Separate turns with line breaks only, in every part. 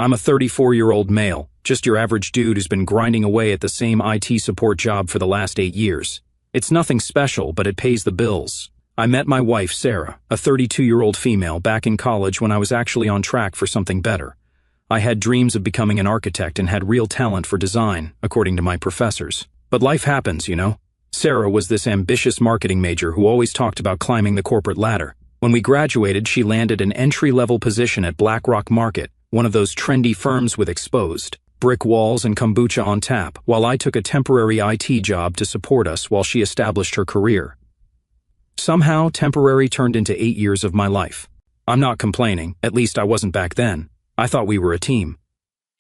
I'm a 34-year-old male, just your average dude who's been grinding away at the same IT support job for the last 8 years. It's nothing special, but it pays the bills. I met my wife, Sarah, a 32-year-old female, back in college when I was actually on track for something better. I had dreams of becoming an architect and had real talent for design, according to my professors. But life happens, you know? Sarah was this ambitious marketing major who always talked about climbing the corporate ladder. When we graduated, she landed an entry-level position at BlackRock Market, one of those trendy firms with exposed brick walls and kombucha on tap, while I took a temporary IT job to support us while she established her career. Somehow, temporary turned into 8 years of my life. I'm not complaining, at least I wasn't back then. I thought we were a team.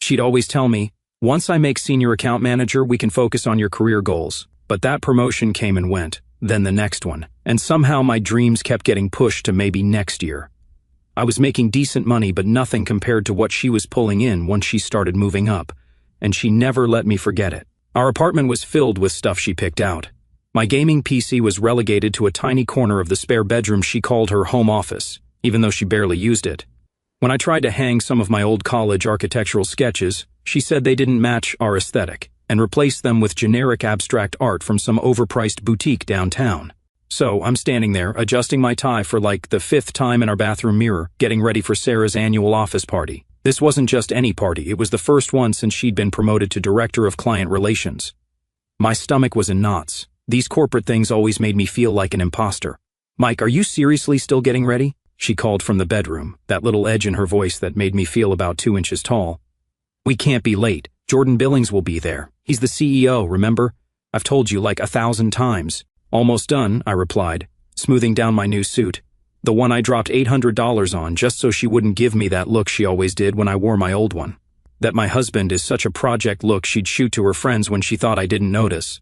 She'd always tell me, once I make senior account manager, we can focus on your career goals. But that promotion came and went, then the next one, and somehow my dreams kept getting pushed to maybe next year. I was making decent money, but nothing compared to what she was pulling in once she started moving up, and she never let me forget it. Our apartment was filled with stuff she picked out. My gaming PC was relegated to a tiny corner of the spare bedroom she called her home office, even though she barely used it. When I tried to hang some of my old college architectural sketches, she said they didn't match our aesthetic, and replaced them with generic abstract art from some overpriced boutique downtown. So I'm standing there, adjusting my tie for like the 5th time in our bathroom mirror, getting ready for Sarah's annual office party. This wasn't just any party, it was the first one since she'd been promoted to Director of Client Relations. My stomach was in knots. These corporate things always made me feel like an imposter. "Mike, are you seriously still getting ready?" she called from the bedroom, that little edge in her voice that made me feel about 2 inches tall. "We can't be late. Jordan Billings will be there. He's the CEO, remember? I've told you like 1,000 times." "Almost done," I replied, smoothing down my new suit, the one I dropped $800 on just so she wouldn't give me that look she always did when I wore my old one. That my husband is such a project look she'd shoot to her friends when she thought I didn't notice.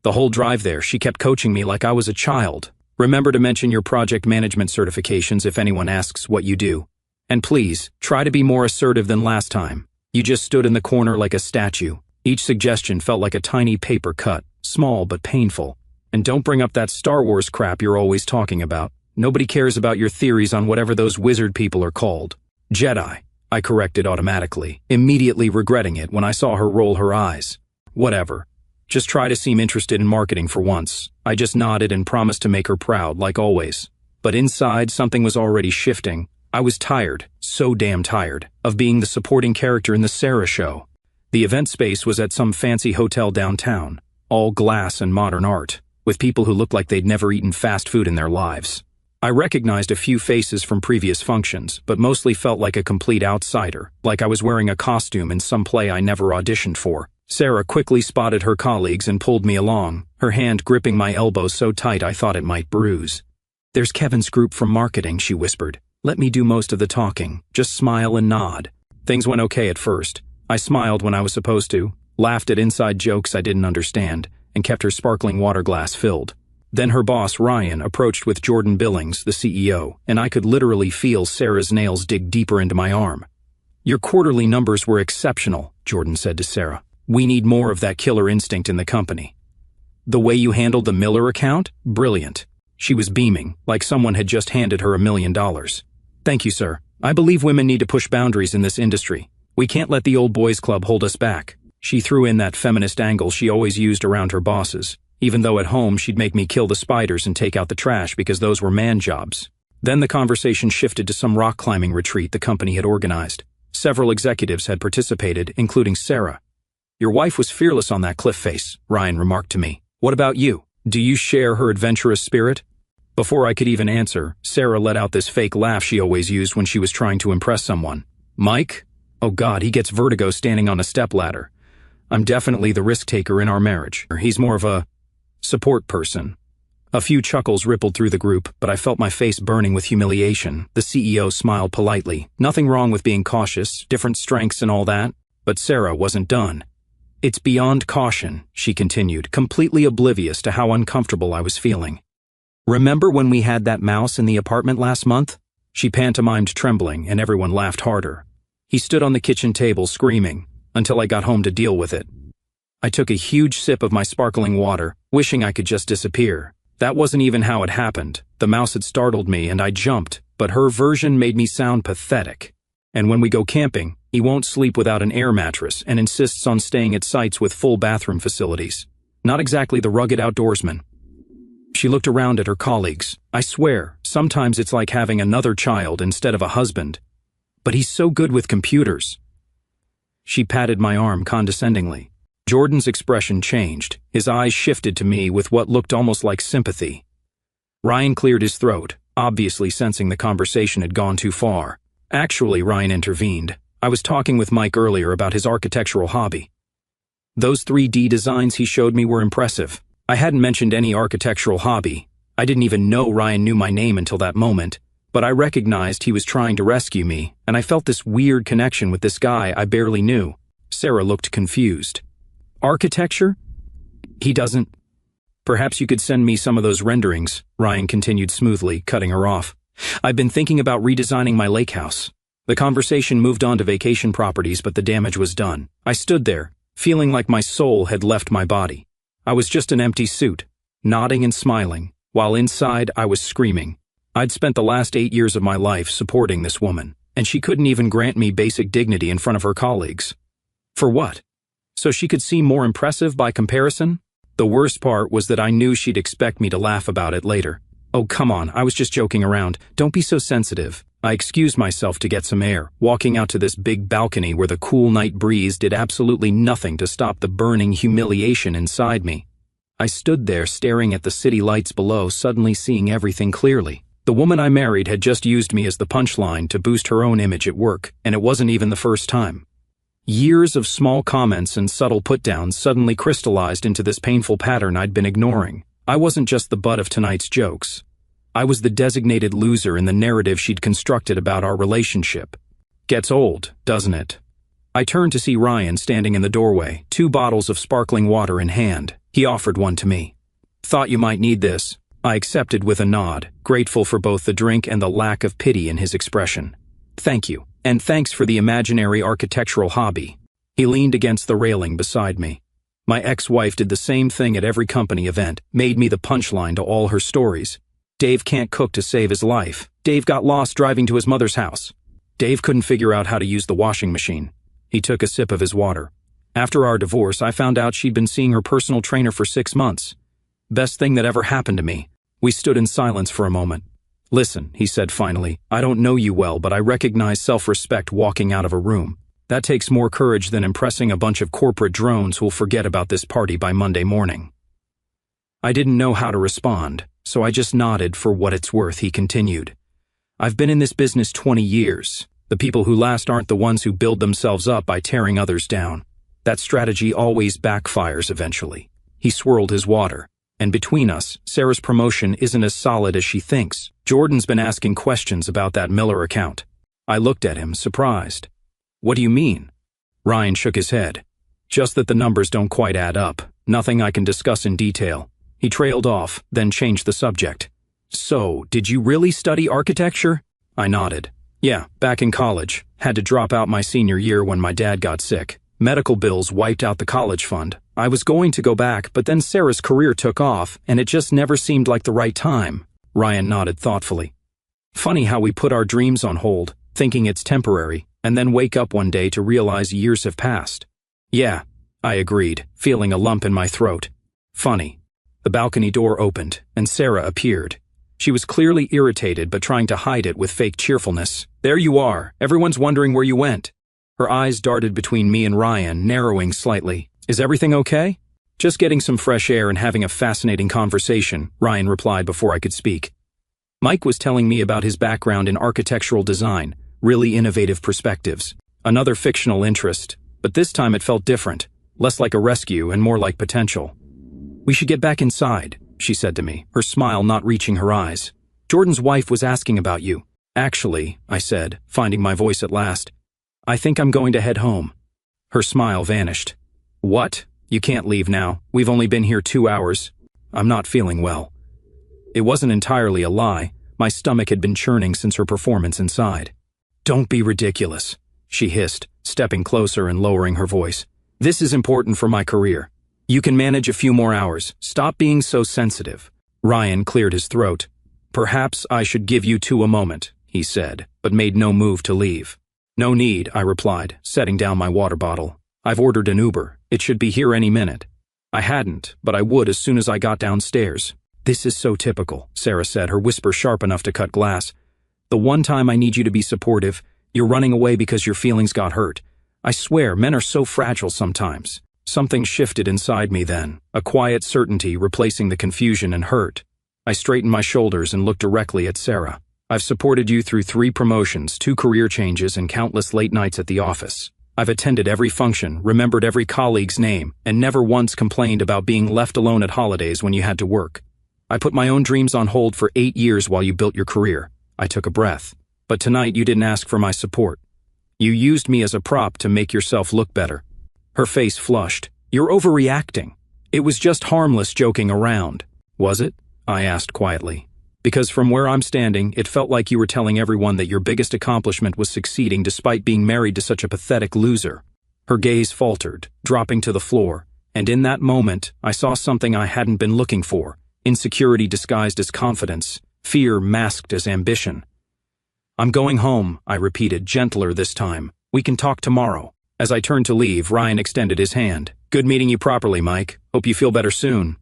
The whole drive there, she kept coaching me like I was a child. "Remember to mention your project management certifications if anyone asks what you do. And please, try to be more assertive than last time. You just stood in the corner like a statue." Each suggestion felt like a tiny paper cut, small but painful. "And don't bring up that Star Wars crap you're always talking about. Nobody cares about your theories on whatever those wizard people are called." "Jedi," I corrected automatically, immediately regretting it when I saw her roll her eyes. "Whatever. Just try to seem interested in marketing for once." I just nodded and promised to make her proud, like always. But inside, something was already shifting. I was tired, so damn tired, of being the supporting character in the Sarah show. The event space was at some fancy hotel downtown, all glass and modern art, with people who looked like they'd never eaten fast food in their lives. I recognized a few faces from previous functions, but mostly felt like a complete outsider, like I was wearing a costume in some play I never auditioned for. Sarah quickly spotted her colleagues and pulled me along, her hand gripping my elbow so tight I thought it might bruise. "There's Kevin's group from marketing," she whispered. "Let me do most of the talking. Just smile and nod." Things went okay at first. I smiled when I was supposed to, laughed at inside jokes I didn't understand, and kept her sparkling water glass filled. Then her boss, Ryan, approached with Jordan Billings, the CEO, and I could literally feel Sarah's nails dig deeper into my arm. "Your quarterly numbers were exceptional," Jordan said to Sarah. "We need more of that killer instinct in the company." "The way you handled the Miller account? Brilliant." She was beaming, like someone had just handed her $1 million. "Thank you, sir. I believe women need to push boundaries in this industry. We can't let the old boys club hold us back." She threw in that feminist angle she always used around her bosses, even though at home she'd make me kill the spiders and take out the trash because those were man jobs. Then the conversation shifted to some rock climbing retreat the company had organized. Several executives had participated, including Sarah. "Your wife was fearless on that cliff face," Ryan remarked to me. "What about you? Do you share her adventurous spirit?" Before I could even answer, Sarah let out this fake laugh she always used when she was trying to impress someone. "Mike? Oh God, he gets vertigo standing on a stepladder. I'm definitely the risk-taker in our marriage. He's more of a support person." A few chuckles rippled through the group, but I felt my face burning with humiliation. The CEO smiled politely. "Nothing wrong with being cautious, different strengths and all that." But Sarah wasn't done. "It's beyond caution," she continued, completely oblivious to how uncomfortable I was feeling. "Remember when we had that mouse in the apartment last month?" She pantomimed trembling, and everyone laughed harder. He stood on the kitchen table screaming, until I got home to deal with it. I took a huge sip of my sparkling water, wishing I could just disappear. That wasn't even how it happened. The mouse had startled me and I jumped, but her version made me sound pathetic. And when we go camping, he won't sleep without an air mattress and insists on staying at sites with full bathroom facilities. Not exactly the rugged outdoorsman. She looked around at her colleagues. I swear, sometimes it's like having another child instead of a husband. But he's so good with computers. She patted my arm condescendingly. Jordan's expression changed. His eyes shifted to me with what looked almost like sympathy. Ryan cleared his throat, obviously sensing the conversation had gone too far. Actually, Ryan intervened. I was talking with Mike earlier about his architectural hobby. Those 3D designs he showed me were impressive. I hadn't mentioned any architectural hobby. I didn't even know Ryan knew my name until that moment, but I recognized he was trying to rescue me, and I felt this weird connection with this guy I barely knew. Sarah looked confused. Architecture? He doesn't. Perhaps you could send me some of those renderings, Ryan continued smoothly, cutting her off. I've been thinking about redesigning my lake house. The conversation moved on to vacation properties, but the damage was done. I stood there, feeling like my soul had left my body. I was just an empty suit, nodding and smiling, while inside I was screaming. I'd spent the last 8 years of my life supporting this woman, and she couldn't even grant me basic dignity in front of her colleagues. For what? So she could seem more impressive by comparison? The worst part was that I knew she'd expect me to laugh about it later. Oh, come on, I was just joking around. Don't be so sensitive. I excused myself to get some air, walking out to this big balcony where the cool night breeze did absolutely nothing to stop the burning humiliation inside me. I stood there staring at the city lights below, suddenly seeing everything clearly. The woman I married had just used me as the punchline to boost her own image at work, and it wasn't even the first time. Years of small comments and subtle put-downs suddenly crystallized into this painful pattern I'd been ignoring. I wasn't just the butt of tonight's jokes. I was the designated loser in the narrative she'd constructed about our relationship. Gets old, doesn't it? I turned to see Ryan standing in the doorway, 2 bottles of sparkling water in hand. He offered one to me. Thought you might need this. I accepted with a nod, grateful for both the drink and the lack of pity in his expression. Thank you, and thanks for the imaginary architectural hobby. He leaned against the railing beside me. My ex-wife did the same thing at every company event, made me the punchline to all her stories. Dave can't cook to save his life. Dave got lost driving to his mother's house. Dave couldn't figure out how to use the washing machine. He took a sip of his water. After our divorce, I found out she'd been seeing her personal trainer for 6 months. Best thing that ever happened to me. We stood in silence for a moment. Listen, he said finally, I don't know you well, but I recognize self-respect walking out of a room. That takes more courage than impressing a bunch of corporate drones who'll forget about this party by Monday morning. I didn't know how to respond, so I just nodded for what it's worth, he continued. I've been in this business 20 years. The people who last aren't the ones who build themselves up by tearing others down. That strategy always backfires eventually. He swirled his water. And between us, Sarah's promotion isn't as solid as she thinks. Jordan's been asking questions about that Miller account. I looked at him, surprised. What do you mean? Ryan shook his head. Just that the numbers don't quite add up. Nothing I can discuss in detail. He trailed off, then changed the subject. So, did you really study architecture? I nodded. Yeah, back in college. Had to drop out my senior year when my dad got sick. Medical bills wiped out the college fund. I was going to go back, but then Sarah's career took off, and it just never seemed like the right time. Ryan nodded thoughtfully. Funny how we put our dreams on hold, thinking it's temporary, and then wake up one day to realize years have passed. Yeah, I agreed, feeling a lump in my throat. Funny. The balcony door opened, and Sarah appeared. She was clearly irritated but trying to hide it with fake cheerfulness. There you are. Everyone's wondering where you went. Her eyes darted between me and Ryan, narrowing slightly. Is everything okay? Just getting some fresh air and having a fascinating conversation, Ryan replied before I could speak. Mike was telling me about his background in architectural design, really innovative perspectives. Another fictional interest, but this time it felt different, less like a rescue and more like potential. We should get back inside, she said to me, her smile not reaching her eyes. Jordan's wife was asking about you. Actually, I said, finding my voice at last, I think I'm going to head home. Her smile vanished. What? You can't leave now. We've only been here 2 hours. I'm not feeling well. It wasn't entirely a lie. My stomach had been churning since her performance inside. Don't be ridiculous, she hissed, stepping closer and lowering her voice. This is important for my career. You can manage a few more hours. Stop being so sensitive. Ryan cleared his throat. Perhaps I should give you two a moment, he said, but made no move to leave. No need, I replied, setting down my water bottle. I've ordered an Uber. It should be here any minute. I hadn't, but I would as soon as I got downstairs. This is so typical, Sarah said, her whisper sharp enough to cut glass. The one time I need you to be supportive, you're running away because your feelings got hurt. I swear, men are so fragile sometimes. Something shifted inside me then, a quiet certainty replacing the confusion and hurt. I straightened my shoulders and looked directly at Sarah. I've supported you through 3 promotions, 2 career changes, and countless late nights at the office. I've attended every function, remembered every colleague's name, and never once complained about being left alone at holidays when you had to work. I put my own dreams on hold for 8 years while you built your career. I took a breath. But tonight you didn't ask for my support. You used me as a prop to make yourself look better. Her face flushed. You're overreacting. It was just harmless joking around. Was it? I asked quietly. Because from where I'm standing, it felt like you were telling everyone that your biggest accomplishment was succeeding despite being married to such a pathetic loser. Her gaze faltered, dropping to the floor, and in that moment, I saw something I hadn't been looking for. Insecurity disguised as confidence, fear masked as ambition. I'm going home, I repeated, gentler this time. We can talk tomorrow. As I turned to leave, Ryan extended his hand. Good meeting you properly, Mike. Hope you feel better soon.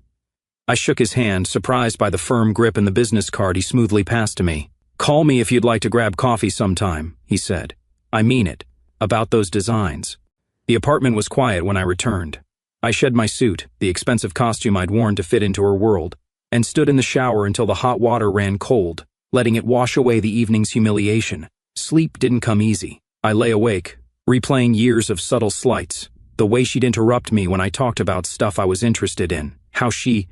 I shook his hand, surprised by the firm grip and the business card he smoothly passed to me. Call me if you'd like to grab coffee sometime, he said. I mean it. About those designs. The apartment was quiet when I returned. I shed my suit, the expensive costume I'd worn to fit into her world, and stood in the shower until the hot water ran cold, letting it wash away the evening's humiliation. Sleep didn't come easy. I lay awake, replaying years of subtle slights, the way she'd interrupt me when I talked about stuff I was interested in, how she'd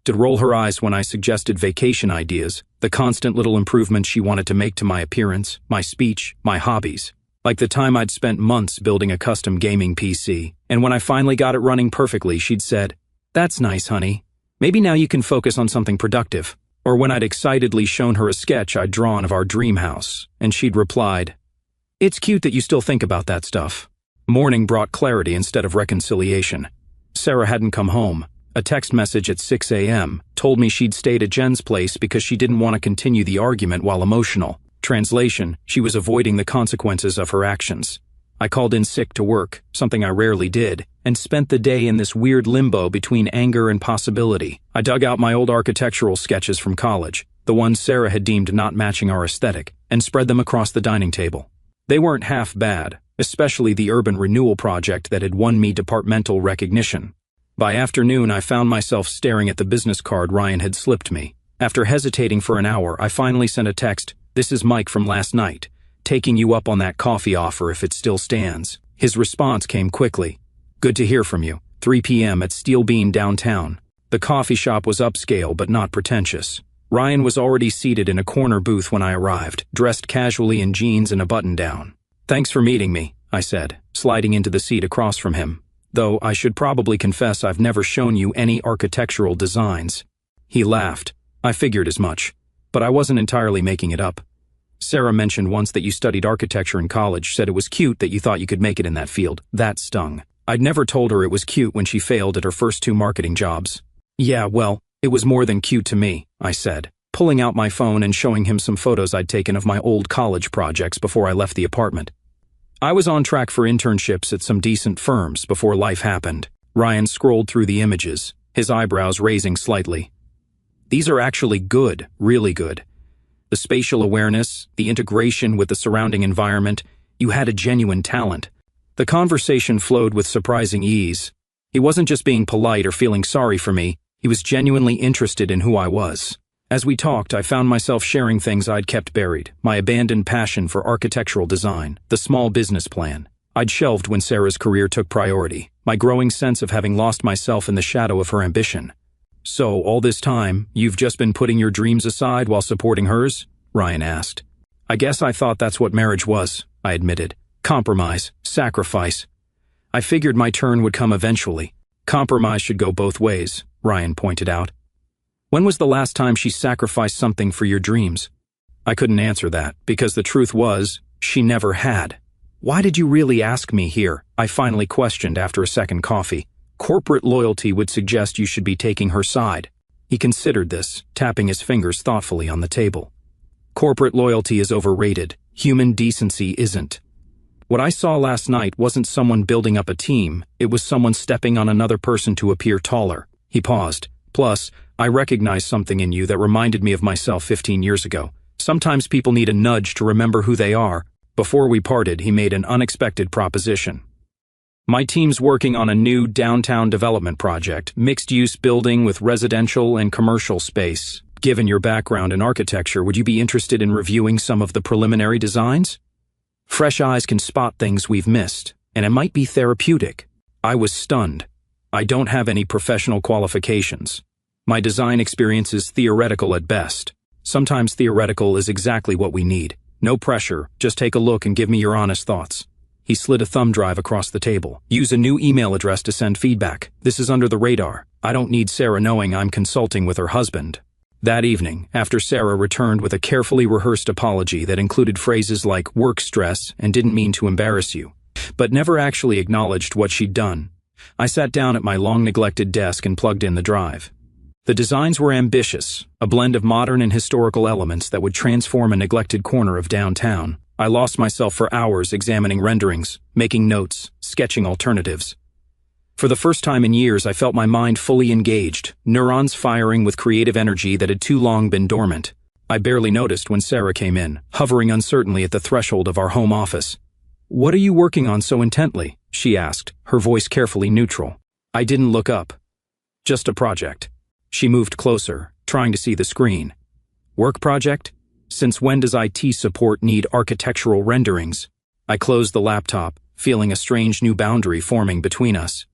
roll her eyes when I suggested vacation ideas, the constant little improvements she wanted to make to my appearance, my speech, my hobbies. Like the time I'd spent months building a custom gaming PC, and when I finally got it running perfectly, she'd said, "That's nice, honey. Maybe now you can focus on something productive." Or when I'd excitedly shown her a sketch I'd drawn of our dream house, and she'd replied, "It's cute that you still think about that stuff." Morning brought clarity instead of reconciliation. Sarah hadn't come home. A text message at 6 a.m. told me she'd stayed at Jen's place because she didn't want to continue the argument while emotional. Translation, she was avoiding the consequences of her actions. I called in sick to work, something I rarely did, and spent the day in this weird limbo between anger and possibility. I dug out my old architectural sketches from college, the ones Sarah had deemed not matching our aesthetic, and spread them across the dining table. They weren't half bad, especially the urban renewal project that had won me departmental recognition. By afternoon, I found myself staring at the business card Ryan had slipped me. After hesitating for an hour, I finally sent a text, "This is Mike from last night. Taking you up on that coffee offer if it still stands." His response came quickly. "Good to hear from you. 3 p.m. at Steel Bean downtown." The coffee shop was upscale but not pretentious. Ryan was already seated in a corner booth when I arrived, dressed casually in jeans and a button-down. "Thanks for meeting me," I said, sliding into the seat across from him. "Though I should probably confess I've never shown you any architectural designs." He laughed. "I figured as much. But I wasn't entirely making it up. Sarah mentioned once that you studied architecture in college, said it was cute that you thought you could make it in that field. That stung. I'd never told her it was cute when she failed at her first 2 marketing jobs. Yeah, well, it was more than cute to me," I said, pulling out my phone and showing him some photos I'd taken of my old college projects before I left the apartment. I was on track for internships at some decent firms before life happened. Ryan scrolled through the images, his eyebrows raising slightly. "These are actually good, really good. The spatial awareness, the integration with the surrounding environment, you had a genuine talent." The conversation flowed with surprising ease. He wasn't just being polite or feeling sorry for me, he was genuinely interested in who I was. As we talked, I found myself sharing things I'd kept buried, my abandoned passion for architectural design, the small business plan I'd shelved when Sarah's career took priority, my growing sense of having lost myself in the shadow of her ambition. "So, all this time, you've just been putting your dreams aside while supporting hers?" Ryan asked. "I guess I thought that's what marriage was," I admitted. "Compromise, sacrifice. I figured my turn would come eventually. Compromise should go both ways," Ryan pointed out. "When was the last time she sacrificed something for your dreams?" I couldn't answer that, because the truth was, she never had. "Why did you really ask me here?" I finally questioned after a second coffee. "Corporate loyalty would suggest you should be taking her side." He considered this, tapping his fingers thoughtfully on the table. "Corporate loyalty is overrated. Human decency isn't." What I saw last night wasn't someone building up a team, it was someone stepping on another person to appear taller. He paused. Plus, I recognized something in you that reminded me of myself 15 years ago. Sometimes people need a nudge to remember who they are. Before we parted, he made an unexpected proposition. My team's working on a new downtown development project, mixed-use building with residential and commercial space. Given your background in architecture, would you be interested in reviewing some of the preliminary designs? Fresh eyes can spot things we've missed, and it might be therapeutic. I was stunned. I don't have any professional qualifications. My design experience is theoretical at best. Sometimes theoretical is exactly what we need. No pressure, just take a look and give me your honest thoughts. He slid a thumb drive across the table. Use a new email address to send feedback. This is under the radar. I don't need Sarah knowing I'm consulting with her husband. That evening, after Sarah returned with a carefully rehearsed apology that included phrases like work stress and didn't mean to embarrass you, but never actually acknowledged what she'd done, I sat down at my long-neglected desk and plugged in the drive. The designs were ambitious, a blend of modern and historical elements that would transform a neglected corner of downtown. I lost myself for hours examining renderings, making notes, sketching alternatives. For the first time in years, I felt my mind fully engaged, neurons firing with creative energy that had too long been dormant. I barely noticed when Sarah came in, hovering uncertainly at the threshold of our home office. "What are you working on so intently?" she asked, her voice carefully neutral. I didn't look up. "Just a project." She moved closer, trying to see the screen. "Work project? Since when does IT support need architectural renderings?" I closed the laptop, feeling a strange new boundary forming between us.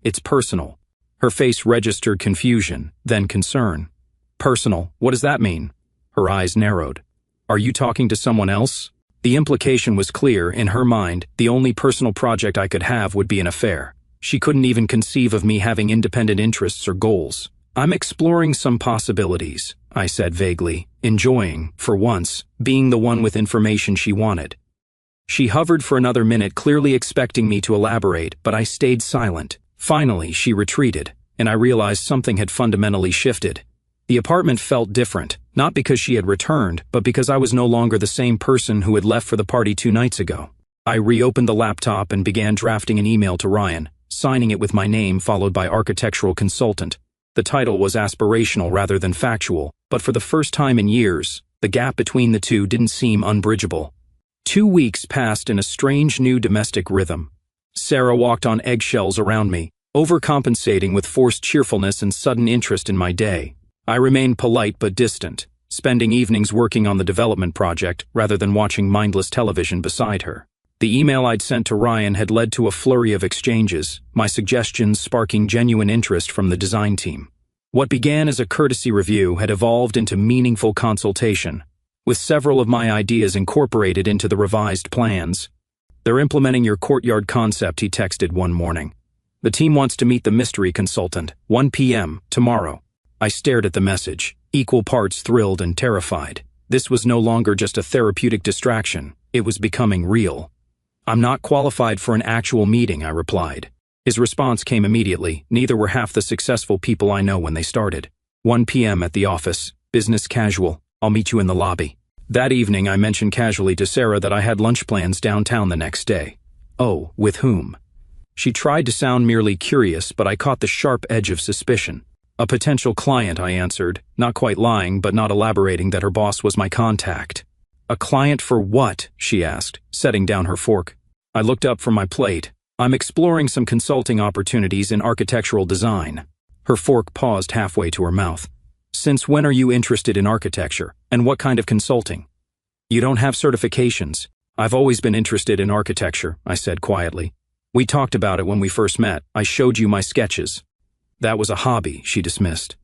"It's personal." Her face registered confusion, then concern. "Personal? What does that mean?" Her eyes narrowed. "Are you talking to someone else?" The implication was clear. In her mind, the only personal project I could have would be an affair. She couldn't even conceive of me having independent interests or goals. "I'm exploring some possibilities," I said vaguely, enjoying, for once, being the one with information she wanted. She hovered for another minute, clearly expecting me to elaborate, but I stayed silent. Finally, she retreated, and I realized something had fundamentally shifted. The apartment felt different, not because she had returned, but because I was no longer the same person who had left for the party 2 nights ago. I reopened the laptop and began drafting an email to Ryan, signing it with my name followed by architectural consultant. The title was aspirational rather than factual, but for the first time in years, the gap between the two didn't seem unbridgeable. 2 weeks passed in a strange new domestic rhythm. Sarah walked on eggshells around me, overcompensating with forced cheerfulness and sudden interest in my day. I remained polite but distant, spending evenings working on the development project rather than watching mindless television beside her. The email I'd sent to Ryan had led to a flurry of exchanges, my suggestions sparking genuine interest from the design team. What began as a courtesy review had evolved into meaningful consultation, with several of my ideas incorporated into the revised plans. "They're implementing your courtyard concept," he texted one morning. "The team wants to meet the mystery consultant, 1 p.m. tomorrow." I stared at the message, equal parts thrilled and terrified. This was no longer just a therapeutic distraction, it was becoming real. "I'm not qualified for an actual meeting," I replied. His response came immediately. "Neither were half the successful people I know when they started. 1 p.m. at the office, business casual. I'll meet you in the lobby." That evening, I mentioned casually to Sarah that I had lunch plans downtown the next day. "Oh, with whom?" She tried to sound merely curious, but I caught the sharp edge of suspicion. "A potential client," I answered, not quite lying but not elaborating that her boss was my contact. "A client for what?" she asked, setting down her fork. I looked up from my plate. "I'm exploring some consulting opportunities in architectural design." Her fork paused halfway to her mouth. "Since when are you interested in architecture, and what kind of consulting?" "You don't have certifications." "I've always been interested in architecture," I said quietly. "We talked about it when we first met. I showed you my sketches." "That was a hobby," she dismissed.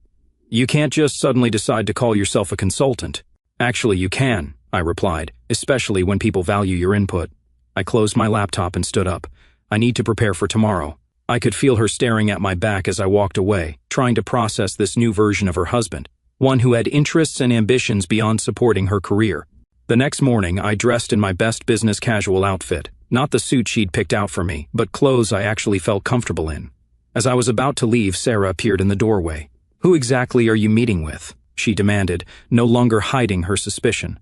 "You can't just suddenly decide to call yourself a consultant." "Actually, you can," I replied, "especially when people value your input." I closed my laptop and stood up. "I need to prepare for tomorrow." I could feel her staring at my back as I walked away, trying to process this new version of her husband, one who had interests and ambitions beyond supporting her career. The next morning, I dressed in my best business casual outfit, not the suit she'd picked out for me, but clothes I actually felt comfortable in. As I was about to leave, Sarah appeared in the doorway. "Who exactly are you meeting with?" she demanded, no longer hiding her suspicion.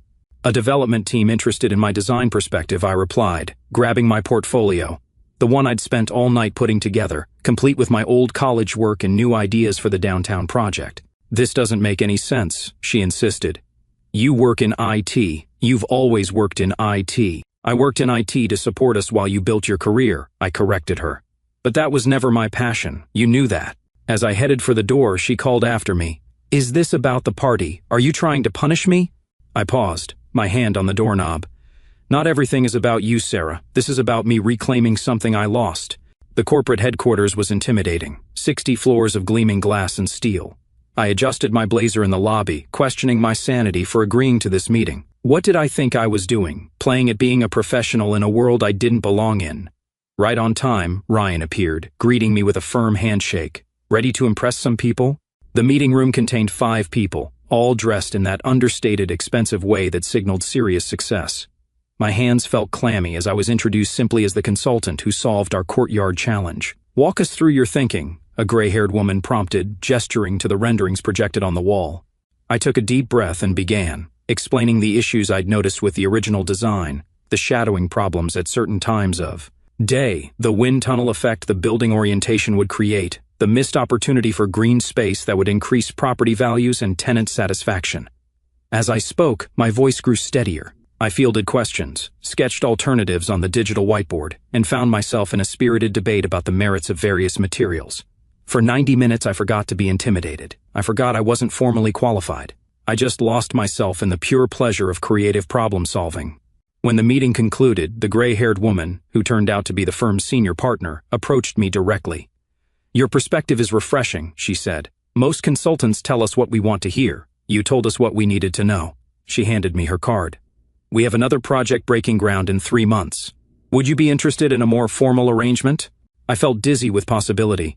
A development team interested in my design perspective, I replied, grabbing my portfolio. The one I'd spent all night putting together, complete with my old college work and new ideas for the downtown project. This doesn't make any sense, she insisted. You work in IT. You've always worked in IT. I worked in IT to support us while you built your career, I corrected her. But that was never my passion. You knew that. As I headed for the door, she called after me. Is this about the party? Are you trying to punish me? I paused, my hand on the doorknob. Not everything is about you, Sarah. This is about me reclaiming something I lost. The corporate headquarters was intimidating. 60 floors of gleaming glass and steel. I adjusted my blazer in the lobby, questioning my sanity for agreeing to this meeting. What did I think I was doing, playing at being a professional in a world I didn't belong in? Right on time, Ryan appeared, greeting me with a firm handshake. Ready to impress some people? The meeting room contained 5 people, all dressed in that understated, expensive way that signaled serious success. My hands felt clammy as I was introduced simply as the consultant who solved our courtyard challenge. Walk us through your thinking, a gray-haired woman prompted, gesturing to the renderings projected on the wall. I took a deep breath and began, explaining the issues I'd noticed with the original design, the shadowing problems at certain times of day, the wind tunnel effect the building orientation would create, the missed opportunity for green space that would increase property values and tenant satisfaction. As I spoke, my voice grew steadier. I fielded questions, sketched alternatives on the digital whiteboard, and found myself in a spirited debate about the merits of various materials. For 90 minutes I forgot to be intimidated. I forgot I wasn't formally qualified. I just lost myself in the pure pleasure of creative problem-solving. When the meeting concluded, the gray-haired woman, who turned out to be the firm's senior partner, approached me directly. Your perspective is refreshing, she said. Most consultants tell us what we want to hear. You told us what we needed to know. She handed me her card. We have another project breaking ground in 3 months. Would you be interested in a more formal arrangement? I felt dizzy with possibility.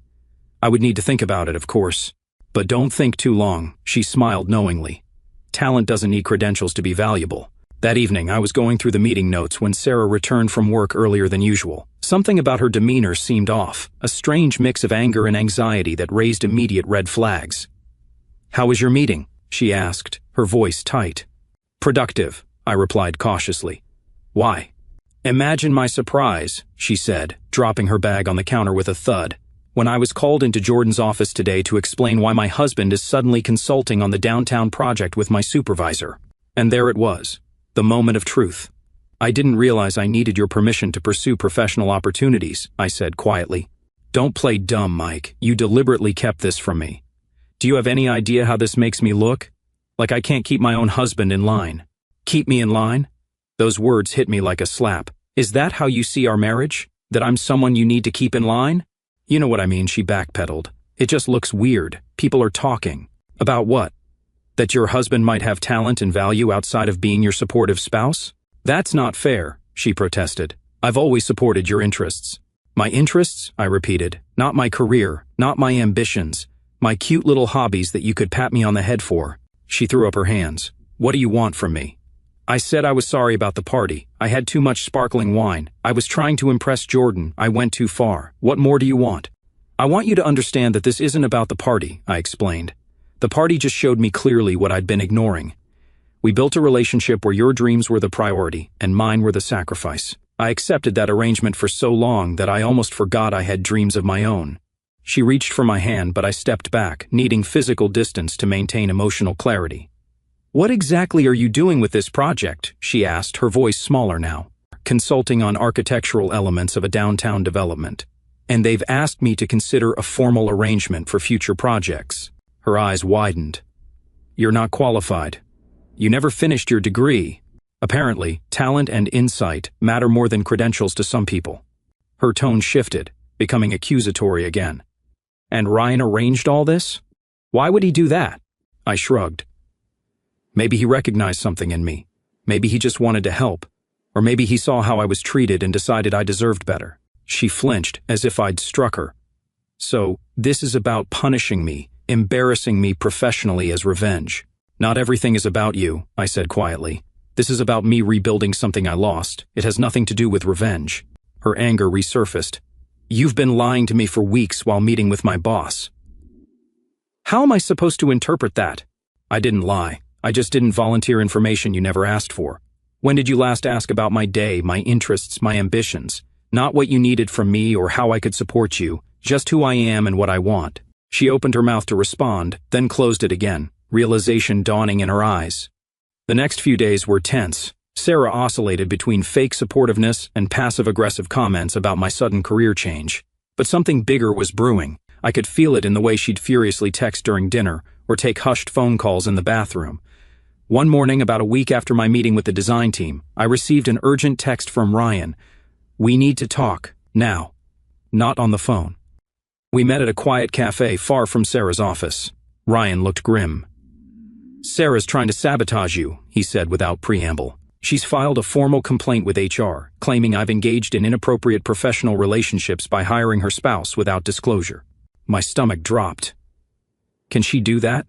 I would need to think about it, of course. But don't think too long, she smiled knowingly. Talent doesn't need credentials to be valuable. That evening, I was going through the meeting notes when Sarah returned from work earlier than usual. Something about her demeanor seemed off, a strange mix of anger and anxiety that raised immediate red flags. How was your meeting? She asked, her voice tight. Productive, I replied cautiously. Why? Imagine my surprise, she said, dropping her bag on the counter with a thud, when I was called into Jordan's office today to explain why my husband is suddenly consulting on the downtown project with my supervisor. And there it was, the moment of truth. I didn't realize I needed your permission to pursue professional opportunities, I said quietly. Don't play dumb, Mike. You deliberately kept this from me. Do you have any idea how this makes me look? Like I can't keep my own husband in line. Keep me in line? Those words hit me like a slap. Is that how you see our marriage? That I'm someone you need to keep in line? You know what I mean, she backpedaled. It just looks weird. People are talking. About what? That your husband might have talent and value outside of being your supportive spouse? That's not fair, she protested. I've always supported your interests. My interests? I repeated. Not my career, not my ambitions. My cute little hobbies that you could pat me on the head for. She threw up her hands. What do you want from me? I said I was sorry about the party. I had too much sparkling wine. I was trying to impress Jordan. I went too far. What more do you want? I want you to understand that this isn't about the party, I explained. The party just showed me clearly what I'd been ignoring. We built a relationship where your dreams were the priority and mine were the sacrifice. I accepted that arrangement for so long that I almost forgot I had dreams of my own. She reached for my hand, but I stepped back, needing physical distance to maintain emotional clarity. What exactly are you doing with this project? She asked, her voice smaller now. Consulting on architectural elements of a downtown development. And they've asked me to consider a formal arrangement for future projects. Her eyes widened. You're not qualified. You never finished your degree. Apparently, talent and insight matter more than credentials to some people. Her tone shifted, becoming accusatory again. And Ryan arranged all this? Why would he do that? I shrugged. Maybe he recognized something in me. Maybe he just wanted to help. Or maybe he saw how I was treated and decided I deserved better. She flinched, as if I'd struck her. So, this is about punishing me, embarrassing me professionally as revenge. Not everything is about you, I said quietly. This is about me rebuilding something I lost. It has nothing to do with revenge. Her anger resurfaced. You've been lying to me for weeks while meeting with my boss. How am I supposed to interpret that? I didn't lie. I just didn't volunteer information you never asked for. When did you last ask about my day, my interests, my ambitions? Not what you needed from me or how I could support you, just who I am and what I want." She opened her mouth to respond, then closed it again, realization dawning in her eyes. The next few days were tense. Sarah oscillated between fake supportiveness and passive-aggressive comments about my sudden career change. But something bigger was brewing. I could feel it in the way she'd furiously text during dinner or take hushed phone calls in the bathroom. One morning, about a week after my meeting with the design team, I received an urgent text from Ryan. "We need to talk, now." Not on the phone. We met at a quiet cafe far from Sarah's office. Ryan looked grim. "Sarah's trying to sabotage you," he said without preamble. "She's filed a formal complaint with HR, claiming I've engaged in inappropriate professional relationships by hiring her spouse without disclosure." My stomach dropped. Can she do that?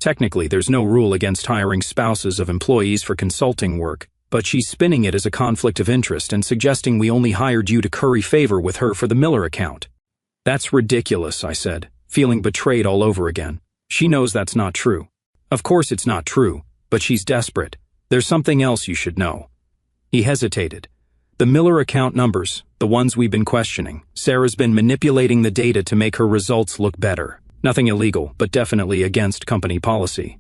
Technically, there's no rule against hiring spouses of employees for consulting work, but she's spinning it as a conflict of interest and suggesting we only hired you to curry favor with her for the Miller account. "That's ridiculous," I said, feeling betrayed all over again. "She knows that's not true." "Of course it's not true, but she's desperate. There's something else you should know." He hesitated. "The Miller account numbers, the ones we've been questioning. Sarah's been manipulating the data to make her results look better. Nothing illegal, but definitely against company policy.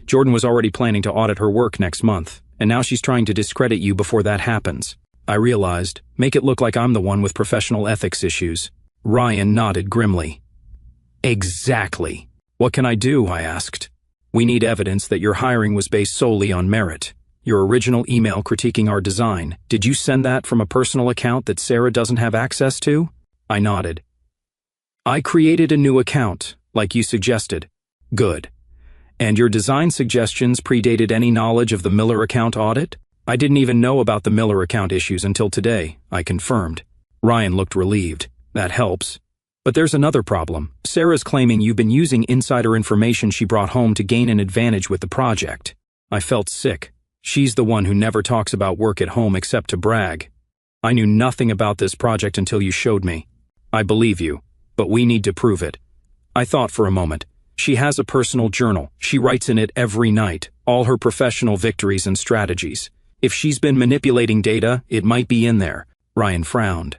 Jordan was already planning to audit her work next month, and now she's trying to discredit you before that happens." I realized, make it look like I'm the one with professional ethics issues. Ryan nodded grimly. "Exactly. What can I do?" I asked. "We need evidence that your hiring was based solely on merit. Your original email critiquing our design, did you send that from a personal account that Sarah doesn't have access to?" I nodded. "I created a new account, like you suggested." "Good. And your design suggestions predated any knowledge of the Miller account audit?" "I didn't even know about the Miller account issues until today," I confirmed. Ryan looked relieved. "That helps. But there's another problem. Sarah's claiming you've been using insider information she brought home to gain an advantage with the project." I felt sick. She's the one who never talks about work at home except to brag. "I knew nothing about this project until you showed me." "I believe you, but we need to prove it." I thought for a moment. She has a personal journal. She writes in it every night, all her professional victories and strategies. If she's been manipulating data, it might be in there. Ryan frowned.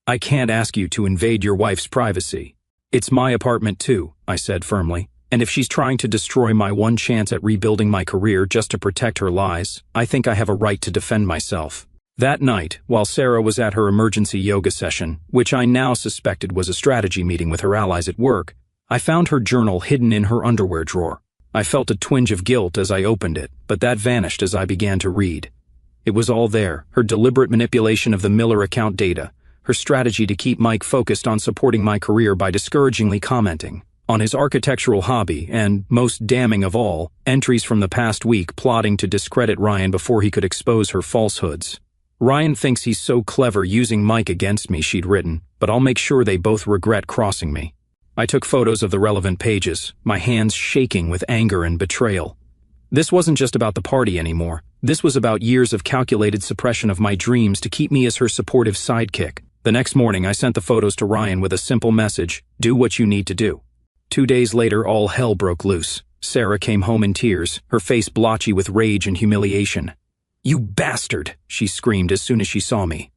"I can't ask you to invade your wife's privacy." "It's my apartment too," I said firmly. "And if she's trying to destroy my one chance at rebuilding my career just to protect her lies, I think I have a right to defend myself." That night, while Sarah was at her emergency yoga session, which I now suspected was a strategy meeting with her allies at work, I found her journal hidden in her underwear drawer. I felt a twinge of guilt as I opened it, but that vanished as I began to read. It was all there, her deliberate manipulation of the Miller account data, her strategy to keep Mike focused on supporting my career by discouragingly commenting on his architectural hobby, and, most damning of all, entries from the past week plotting to discredit Ryan before he could expose her falsehoods. "Ryan thinks he's so clever using Mike against me," she'd written, "but I'll make sure they both regret crossing me." I took photos of the relevant pages, my hands shaking with anger and betrayal. This wasn't just about the party anymore. This was about years of calculated suppression of my dreams to keep me as her supportive sidekick. The next morning, I sent the photos to Ryan with a simple message: "Do what you need to do." 2 days later, all hell broke loose. Sarah came home in tears, her face blotchy with rage and humiliation. "You bastard!" she screamed as soon as she saw me.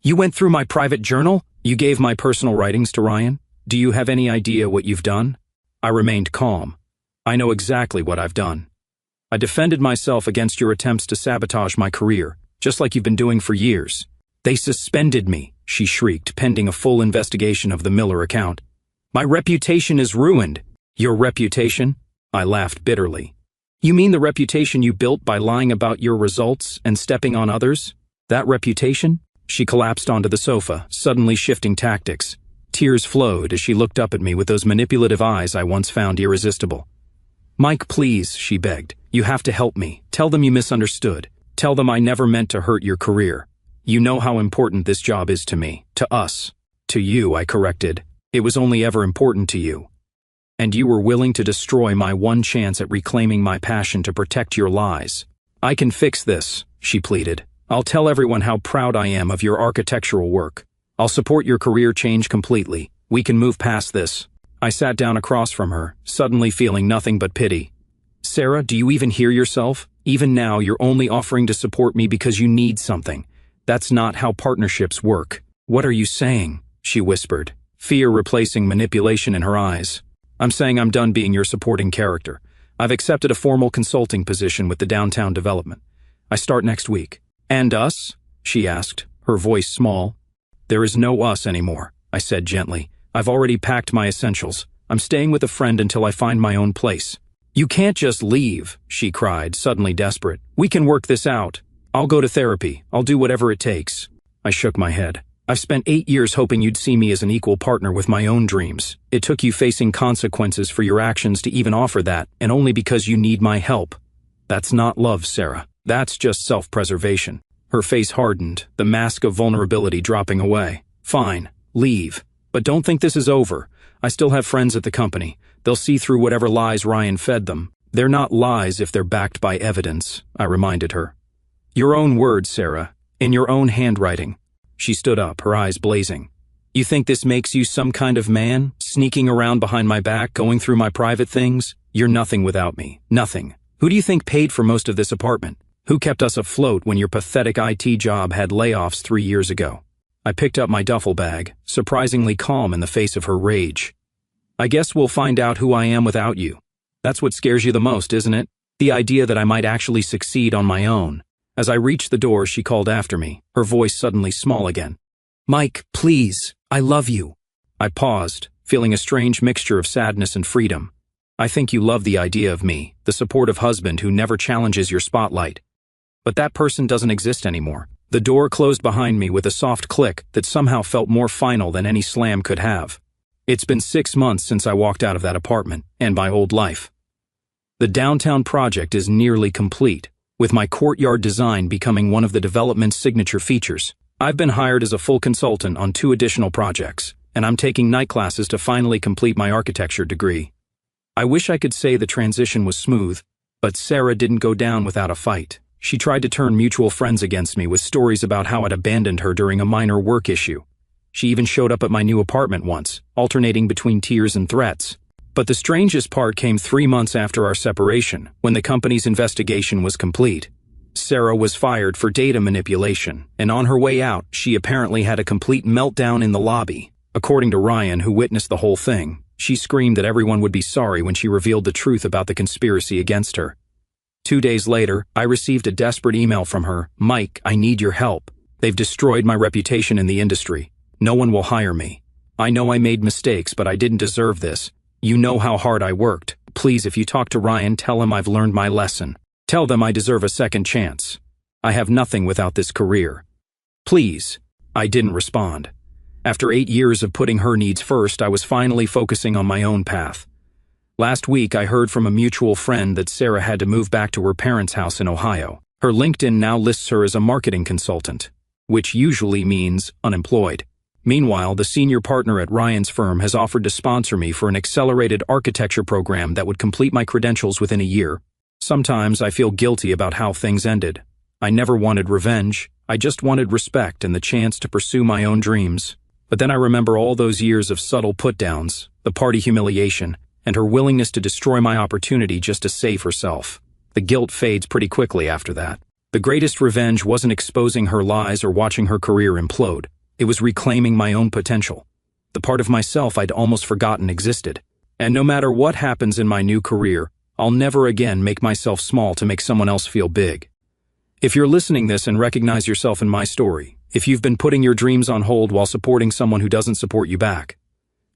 "You went through my private journal? You gave my personal writings to Ryan? Do you have any idea what you've done?" I remained calm. "I know exactly what I've done. I defended myself against your attempts to sabotage my career, just like you've been doing for years." "They suspended me," she shrieked, pending a full investigation of the Miller account. "My reputation is ruined." "Your reputation?" I laughed bitterly. "You mean the reputation you built by lying about your results and stepping on others? That reputation?" She collapsed onto the sofa, suddenly shifting tactics. Tears flowed as she looked up at me with those manipulative eyes I once found irresistible. "Mike, please," she begged. "You have to help me. Tell them you misunderstood. Tell them I never meant to hurt your career. You know how important this job is to me, to us." "To you," I corrected. "It was only ever important to you. And you were willing to destroy my one chance at reclaiming my passion to protect your lies." "I can fix this," she pleaded. "I'll tell everyone how proud I am of your architectural work. I'll support your career change completely. We can move past this." I sat down across from her, suddenly feeling nothing but pity. Sarah, do you even hear yourself? Even now, you're only offering to support me because you need something. That's not how partnerships work. What are you saying? She whispered, fear replacing manipulation in her eyes. I'm saying I'm done being your supporting character. I've accepted a formal consulting position with the downtown development. I start next week. And us? She asked, her voice small. There is no us anymore, I said gently. I've already packed my essentials. I'm staying with a friend until I find my own place. You can't just leave, she cried, suddenly desperate. We can work this out. I'll go to therapy. I'll do whatever it takes. I shook my head. I've spent 8 years hoping you'd see me as an equal partner with my own dreams. It took you facing consequences for your actions to even offer that, and only because you need my help. That's not love, Sarah. That's just self-preservation. Her face hardened, the mask of vulnerability dropping away. Fine, leave. But don't think this is over. I still have friends at the company. They'll see through whatever lies Ryan fed them. They're not lies if they're backed by evidence, I reminded her. Your own words, Sarah, in your own handwriting. She stood up, her eyes blazing. You think this makes you some kind of man, sneaking around behind my back, going through my private things? You're nothing without me. Nothing. Who do you think paid for most of this apartment? Who kept us afloat when your pathetic IT job had layoffs 3 years ago? I picked up my duffel bag, surprisingly calm in the face of her rage. I guess we'll find out who I am without you. That's what scares you the most, isn't it? The idea that I might actually succeed on my own. As I reached the door, she called after me, her voice suddenly small again. Mike, please, I love you. I paused, feeling a strange mixture of sadness and freedom. I think you love the idea of me, the supportive husband who never challenges your spotlight. But that person doesn't exist anymore. The door closed behind me with a soft click that somehow felt more final than any slam could have. It's been 6 months since I walked out of that apartment, and my old life. The downtown project is nearly complete, with my courtyard design becoming one of the development's signature features. I've been hired as a full consultant on 2 additional projects, and I'm taking night classes to finally complete my architecture degree. I wish I could say the transition was smooth, but Sarah didn't go down without a fight. She tried to turn mutual friends against me with stories about how I'd abandoned her during a minor work issue. She even showed up at my new apartment once, alternating between tears and threats. But the strangest part came 3 months after our separation, when the company's investigation was complete. Sarah was fired for data manipulation, and on her way out, she apparently had a complete meltdown in the lobby. According to Ryan, who witnessed the whole thing, she screamed that everyone would be sorry when she revealed the truth about the conspiracy against her. 2 days later, I received a desperate email from her. Mike, I need your help. They've destroyed my reputation in the industry. No one will hire me. I know I made mistakes, but I didn't deserve this. You know how hard I worked. Please, if you talk to Ryan, tell him I've learned my lesson. Tell them I deserve a second chance. I have nothing without this career. Please. I didn't respond. After 8 years of putting her needs first, I was finally focusing on my own path. Last week, I heard from a mutual friend that Sarah had to move back to her parents' house in Ohio. Her LinkedIn now lists her as a marketing consultant, which usually means unemployed. Meanwhile, the senior partner at Ryan's firm has offered to sponsor me for an accelerated architecture program that would complete my credentials within a year. Sometimes I feel guilty about how things ended. I never wanted revenge. I just wanted respect and the chance to pursue my own dreams. But then I remember all those years of subtle put-downs, the party humiliation, and her willingness to destroy my opportunity just to save herself. The guilt fades pretty quickly after that. The greatest revenge wasn't exposing her lies or watching her career implode. It was reclaiming my own potential, the part of myself I'd almost forgotten existed. And no matter what happens in my new career, I'll never again make myself small to make someone else feel big. If you're listening this and recognize yourself in my story, if you've been putting your dreams on hold while supporting someone who doesn't support you back,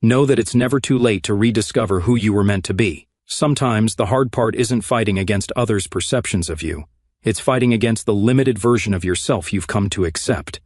know that it's never too late to rediscover who you were meant to be. Sometimes the hard part isn't fighting against others' perceptions of you. It's fighting against the limited version of yourself you've come to accept.